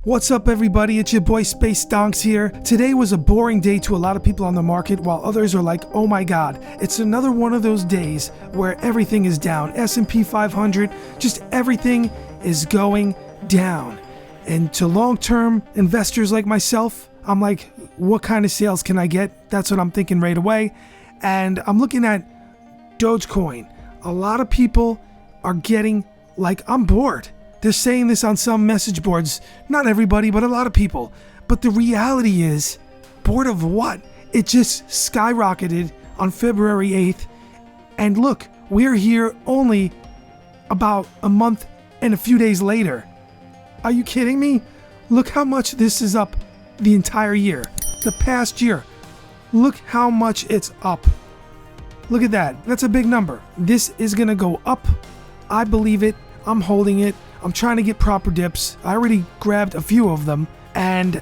What's up, everybody? It's your boy Space Donks here. Today was a boring day to a lot of people on the market, while others are like, oh my god, it's another one of those days where everything is down. S&P 500, just everything is going down. And to long-term investors like myself, I'm like, what kind of sales can I get? That's what I'm thinking right away. And I'm looking at Dogecoin. A lot of people are getting like, I'm bored. They're saying this on some message boards. Not everybody, but a lot of people. But the reality is, bored of what? It just skyrocketed on February 8th. And look, we're here only about a month and a few days later. Are you kidding me? Look how much this is up the entire year. The past year. Look how much it's up. Look at that. That's a big number. This is going to go up. I believe it. I'm holding it. I'm trying to get proper dips. I already grabbed a few of them. And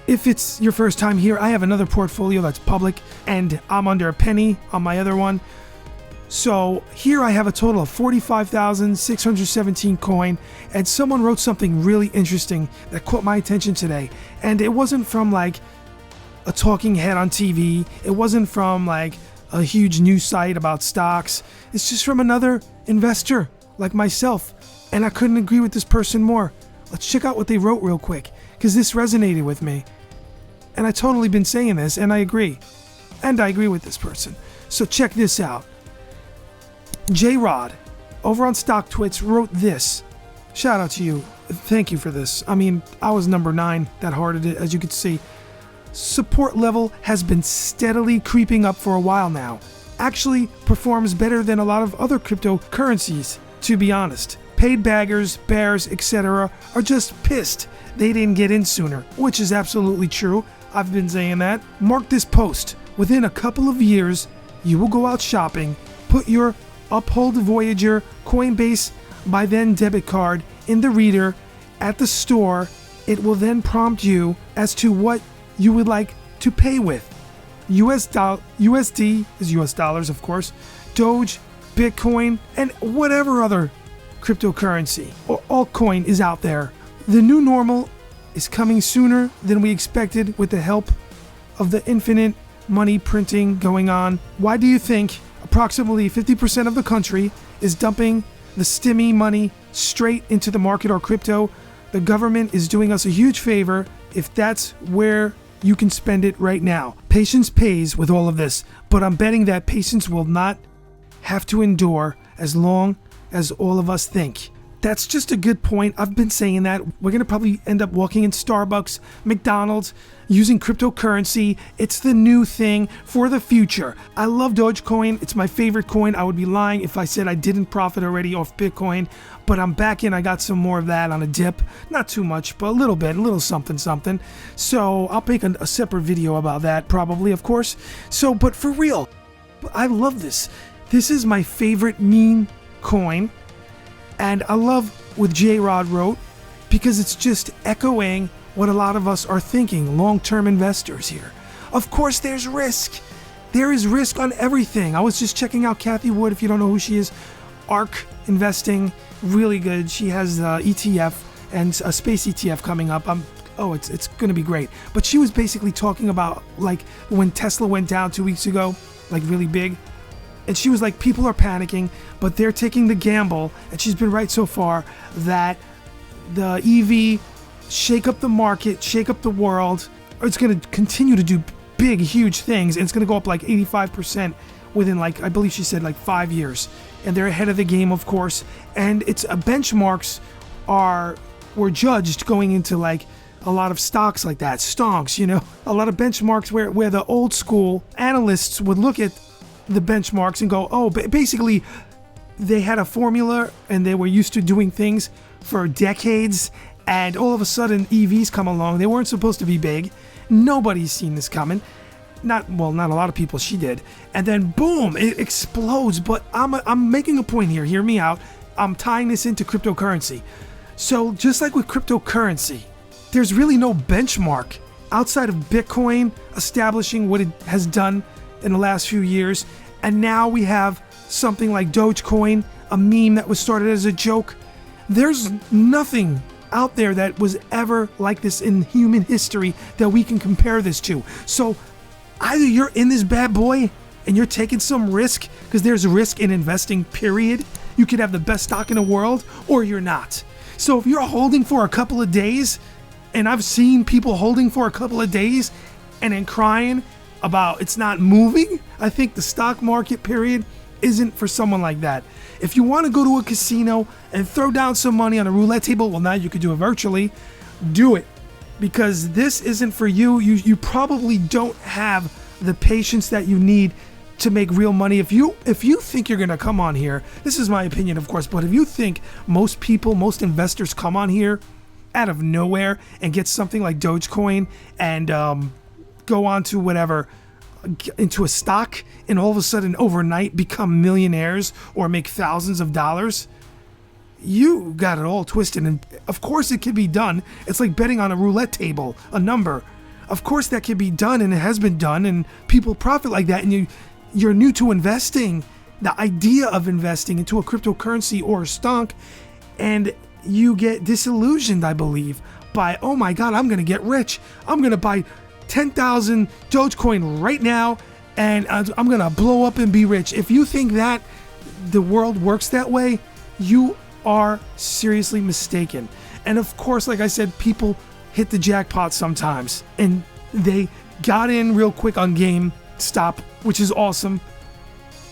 if it's your first time here, I have another portfolio that's public and I'm under a penny on my other one. So here I have a total of 45,617 coin, and someone wrote something really interesting that caught my attention today. And it wasn't from like a talking head on TV. It wasn't from like a huge news site about stocks. It's just from another investor like myself. And I couldn't agree with this person more. Let's check out what they wrote real quick, because this resonated with me. And I totally been saying this, and I agree. And I agree with this person. So check this out. J-Rod, over on StockTwits, wrote this. Shout out to you. Thank you for this. I mean, I was number 9 that hearted it, as you could see. Support level has been steadily creeping up for a while now. Actually performs better than a lot of other cryptocurrencies, to be honest. Paid baggers, bears, etc. are just pissed they didn't get in sooner, which is absolutely true. I've been saying that. Mark this post. Within a couple of years, you will go out shopping, put your Uphold Voyager Coinbase by then debit card in the reader at the store. It will then prompt you as to what you would like to pay with. USD is US dollars, of course, Doge, Bitcoin, and whatever other cryptocurrency or altcoin is out there. The new normal is coming sooner than we expected with the help of the infinite money printing going on. Why do you think approximately 50% of the country is dumping the stimmy money straight into the market or crypto? The government is doing us a huge favor if that's where you can spend it right now. Patience pays with all of this, but I'm betting that patience will not have to endure as long as all of us think. That's just a good point. I've been saying that. We're going to probably end up walking in Starbucks, McDonald's, using cryptocurrency. It's the new thing for the future. I love Dogecoin. It's my favorite coin. I would be lying if I said I didn't profit already off Bitcoin, but I'm back in. I got some more of that on a dip. Not too much, but a little bit, a little something. So I'll make a separate video about that probably, of course. So, but for real, I love this. This is my favorite meme coin. And I love what J-Rod wrote, because it's just echoing what a lot of us are thinking, long-term investors here. Of course, there's risk. There is risk on everything. I was just checking out Kathy Wood, if you don't know who she is. ARK Investing, really good. She has ETF and a space ETF coming up. It's going to be great. But she was basically talking about like when Tesla went down 2 weeks ago, like really big. And she was like, people are panicking, but they're taking the gamble, and she's been right so far, that the EV shake up the market, shake up the world. It's going to continue to do big, huge things, and it's going to go up like 85% within like, I believe she said like 5 years. And they're ahead of the game, of course. And it's benchmarks were judged going into like a lot of stocks like that, stonks, you know, a lot of benchmarks where the old school analysts would look at the benchmarks and go, oh, basically they had a formula and they were used to doing things for decades, and all of a sudden EVs come along. They weren't supposed to be big. Nobody's seen this coming. Not a lot of people. She did. And then boom, it explodes. But I'm making a point here. Hear me out. I'm tying this into cryptocurrency. So just like with cryptocurrency, there's really no benchmark outside of Bitcoin establishing what it has done in the last few years, and now we have something like Dogecoin, a meme that was started as a joke. There's nothing out there that was ever like this in human history that we can compare this to. So either you're in this bad boy and you're taking some risk, because there's risk in investing, period. You could have the best stock in the world, or you're not. So if you're holding for a couple of days, and I've seen people holding for a couple of days and then crying about it's not moving, I think the stock market, period, isn't for someone like that. If you want to go to a casino and throw down some money on a roulette table, well, now you could do it virtually. Do it, because this isn't for you. You probably don't have the patience that you need to make real money. If you think you're gonna come on here, this is my opinion, of course, but if you think most investors come on here out of nowhere and get something like Dogecoin and go on to whatever, into a stock, and all of a sudden overnight become millionaires or make thousands of dollars, you got it all twisted. And of course it can be done. It's like betting on a roulette table, a number. Of course that can be done, and it has been done, and people profit like that. And you're new to investing, the idea of investing into a cryptocurrency or a stock, and you get disillusioned, I believe, by, oh my God, I'm gonna get rich. I'm gonna buy 10,000 Dogecoin right now, and I'm gonna blow up and be rich. If you think that the world works that way, you are seriously mistaken. And of course, like I said, people hit the jackpot sometimes, and they got in real quick on GameStop, which is awesome,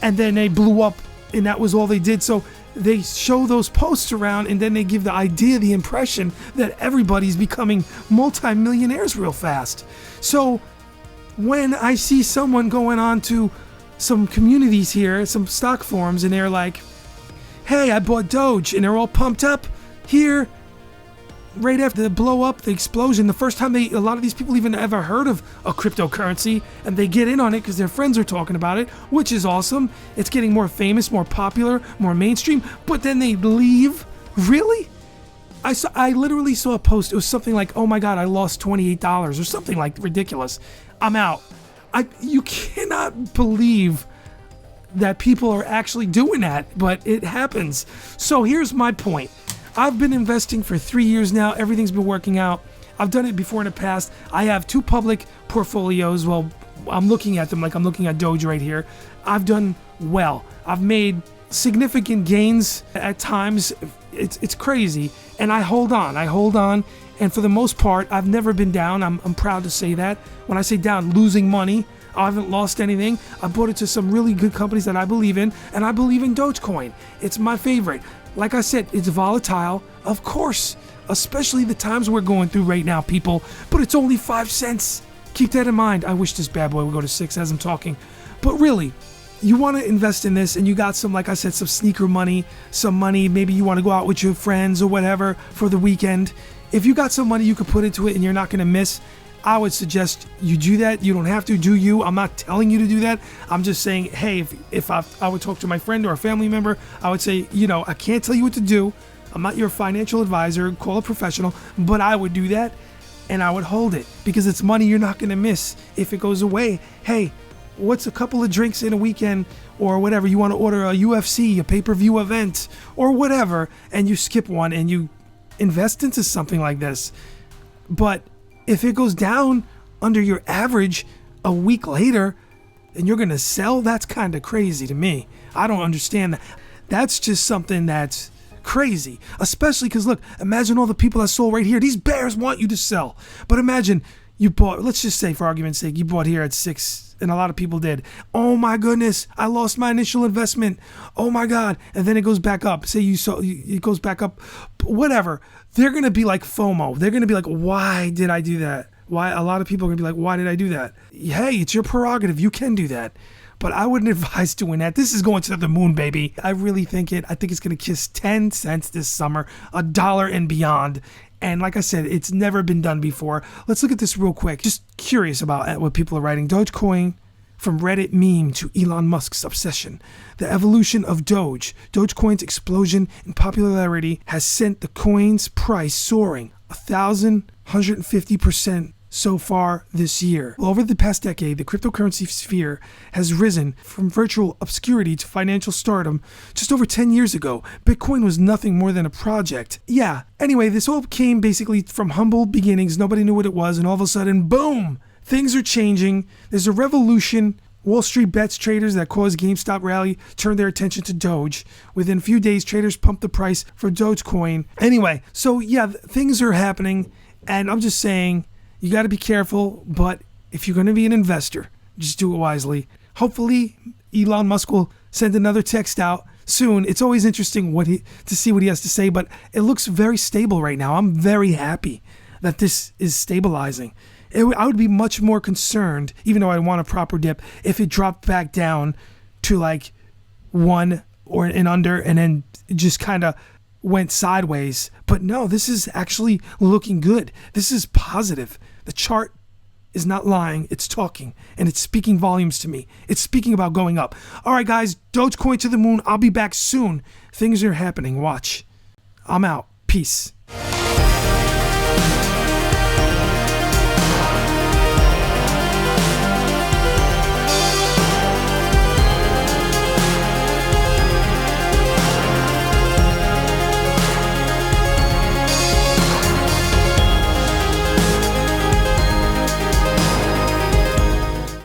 and then they blew up, and that was all they did. So they show those posts around, and then they give the idea, the impression that everybody's becoming multi-millionaires real fast. So when I see someone going on to some communities here, some stock forums, and they're like, hey, I bought Doge, and they're all pumped up here right after the blow up, the explosion, the first time a lot of these people even ever heard of a cryptocurrency, and they get in on it because their friends are talking about it, which is awesome. It's getting more famous, more popular, more mainstream, but then they leave. Really? I literally saw a post. It was something like, oh my God, I lost $28 or something like ridiculous. I'm out. You cannot believe that people are actually doing that, but it happens. So here's my point. I've been investing for 3 years now. Everything's been working out. I've done it before in the past. I have 2 public portfolios. Well, I'm looking at them like I'm looking at Doge right here. I've done well. I've made significant gains at times. It's crazy. And I hold on. And for the most part, I've never been down. I'm proud to say that. When I say down, losing money, I haven't lost anything. I bought it to some really good companies that I believe in, and I believe in Dogecoin. It's my favorite. Like I said, it's volatile, of course, especially the times we're going through right now, people, but it's only 5 cents. Keep that in mind. I wish this bad boy would go to 6 as I'm talking. But really, you want to invest in this, and you got some, like I said, some sneaker money, some money, maybe you want to go out with your friends or whatever for the weekend. If you got some money you could put into it and you're not going to miss, I would suggest you do that. You don't have to, do you? I'm not telling you to do that. I'm just saying, hey, if I would talk to my friend or a family member, I would say, I can't tell you what to do. I'm not your financial advisor. Call a professional. But I would do that, and I would hold it, because it's money you're not going to miss if it goes away. Hey, what's a couple of drinks in a weekend or whatever? You want to order a UFC, a pay-per-view event or whatever, and you skip one and you invest into something like this. But if it goes down under your average a week later and you're going to sell, that's kind of crazy to me. I don't understand that. That's just something that's crazy, especially because, look, imagine all the people that sold right here. These bears want you to sell. But imagine you bought, let's just say for argument's sake, you bought here at 6, and a lot of people did. Oh my goodness, I lost my initial investment. Oh my God. And then it goes back up. Say it goes back up, whatever. They're going to be like FOMO. They're going to be like, why did I do that? Why? A lot of people are going to be like, why did I do that? Hey, it's your prerogative. You can do that. But I wouldn't advise doing that. This is going to the moon, baby. I really think it. I think it's going to kiss 10 cents this summer, $1 and beyond. And like I said, it's never been done before. Let's look at this real quick. Just curious about what people are writing. Dogecoin, from Reddit meme to Elon Musk's obsession. The evolution of Dogecoin's explosion in popularity has sent the coin's price soaring 1,150% so far this year. Well, over the past decade, the cryptocurrency sphere has risen from virtual obscurity to financial stardom. Just over 10 years ago, Bitcoin was nothing more than a project. Yeah, anyway, this all came basically from humble beginnings. Nobody knew what it was, and all of a sudden, boom, things are changing. There's a revolution. Wall Street bets traders that caused GameStop rally turned their attention to Doge. Within a few days, traders pumped the price for Dogecoin. Anyway, so yeah, things are happening, and I'm just saying, you got to be careful, but if you're going to be an investor, just do it wisely. Hopefully, Elon Musk will send another text out soon. It's always interesting to see what he has to say, but it looks very stable right now. I'm very happy that this is stabilizing. I would be much more concerned, even though I want a proper dip, if it dropped back down to like 1 or and under, and then just kind of went sideways. But no, this is actually looking good. This is positive. The chart is not lying. It's talking, and it's speaking volumes to me. It's speaking about going up. All right, guys, Dogecoin to the moon. I'll be back soon. Things are happening. Watch. I'm out. Peace.